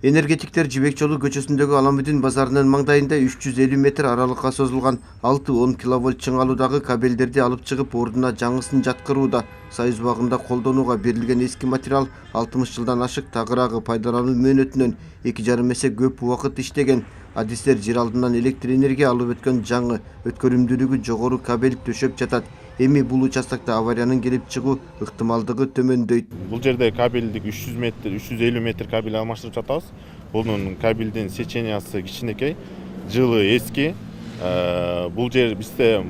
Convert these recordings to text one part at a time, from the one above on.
Энергетиктер Жибек Жолу көчөсүндөгү Аламүдүн базарынын маңдайында 350 метр аралыкка созулган 6-10 киловольт чыңалуудагы кабелдерди алып чыгып, ордуна жаңысын жаткырууда. Союз убагында колдонууга берилген эски материал 60 жылдан ашык, тагыраагы пайдалануу мөөнөтүнөн 2,5 эсе көп убакыт иштеген. Адистер жер алдынан электр энергия алып өткөн жаңы, өткөрүмдүүлүгү жогору кабель төшөп жатат. Эми бул участокто авариянын келип чыгуу ыктымалдыгы төмөндөйт. Бул жерде кабелдик 300 метр, 350 метр кабель алмаштырып жатабыз. Бунун кабелдин сечениясы кичинекей, жылы эски. Бул жер бизде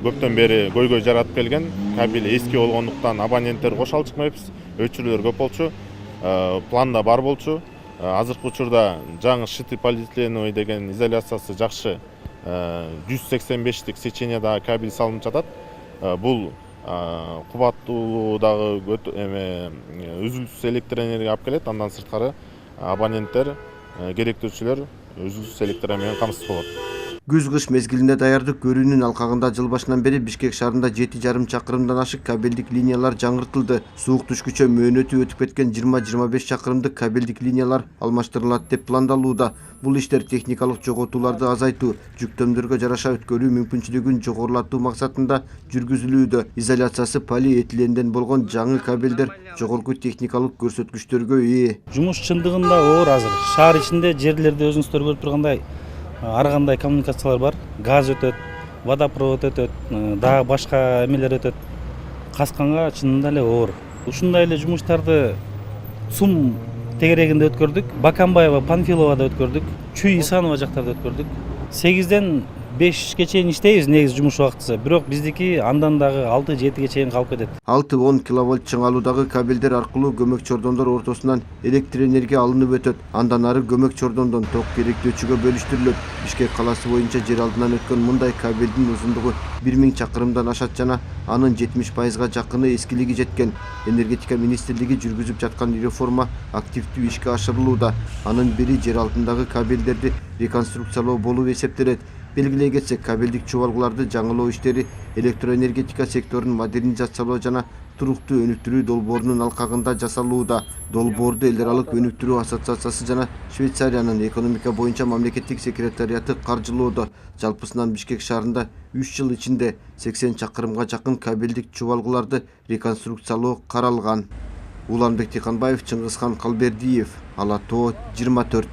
көптөн бери көйгөй жаратып келген. Кабель эски болгондуктан абоненттер кошо алып чыкпайбыз. Өчүрүүлөр көп болчу. Планда бар болчу. Азыркы учурда жаңы шыты полиэтиленовый деген изоляциясы жакшы 185-тик сечениядагы кабель салынып жатат. Бул кубаттуулугу үзүлүсүз электр энергия алып келет. Андан сырткары абоненттер, керектөөчүлөр үзүлүсүз электр менен камсыз болот. Күз-кыш мезгилинде даярдык көрүүнүн алкагында жыл башынан бери Бишкек шаарында 7,5 чакырымдан ашык кабелдик линиялар жаңыртылды. Суук түшкүчө мөөнөтү өтүп кеткен 20-25 чакырымдык кабелдик линиялар алмаштырылат деп пландалууда. Бул иштер техникалык жоготууларды азайтуу, жүктөмдөргө жараша өткөрүү мүмкүнчүлүгүн жогорулатуу максатында жүргүзүлүүдө. Изоляциясы полиэтиленден болгон жаңы кабелдер жогорку техникалык көрсөткүчтөргө ээ. Жумуш чындыгында оор азыр. Шаар ичинде жерлерде өзүңүздөр көрүп тургандай ар кандай коммуникациялар бар. Газ өтөт, водопровод өтөт, дагы башка эмелер өтөт. Касканга чынында эле оор. Ушундай эле жумуштарды Сум тегерегинде өткөрдүк, Баканбаева, Панфиловада өткөрдүк, Чүй Исанова жактарда өткөрдүк. 8-ден 5-ке чейин иштейбиз негизи жумуш убактысы. Бирок биздики андан дагы 6-7-ге чейин калып кетет. 6-10 киловольт чыңалуудагы кабелдер аркылуу көмөк чордондор ортосунан электр энергия алынып өтөт. Андан ары көмөк чордондон ток керектөөчүгө бөлүштүрүлөт. Бишкек калаасы боюнча жер алдынан өткөн мындай кабелдин узундугу 1000 чакырымдан ашат жана анын 70%га жакыны эскилиги жеткен. Энергетика министрлиги жүргүзүп жаткан реформа активдүү ишке ашырылууда. Анын бири жер алдындагы кабелдерди реконструкциялоо болуп эсептелет. Белгилей кетсек, кабелдик чубалгыларды жаңылоо иштери электроэнергетика секторун модернизациялоо жана туруктуу өнүктүрүү долбоорунун алкагында жасалууда. Долбоорду Эл аралык өнүктүрүү ассоциациясы жана Швейцариянын экономика боюнча мамлекеттик секретариаты каржылоодо. Жалпысынан Бишкек шаарында 3 жыл ичинде 80 чакырымга жакын кабелдик чубалгыларды реконструкциялоо каралган. Уланбек Тиканбаев, Чыңгызхан Калбердиев, Ала Тоо 24.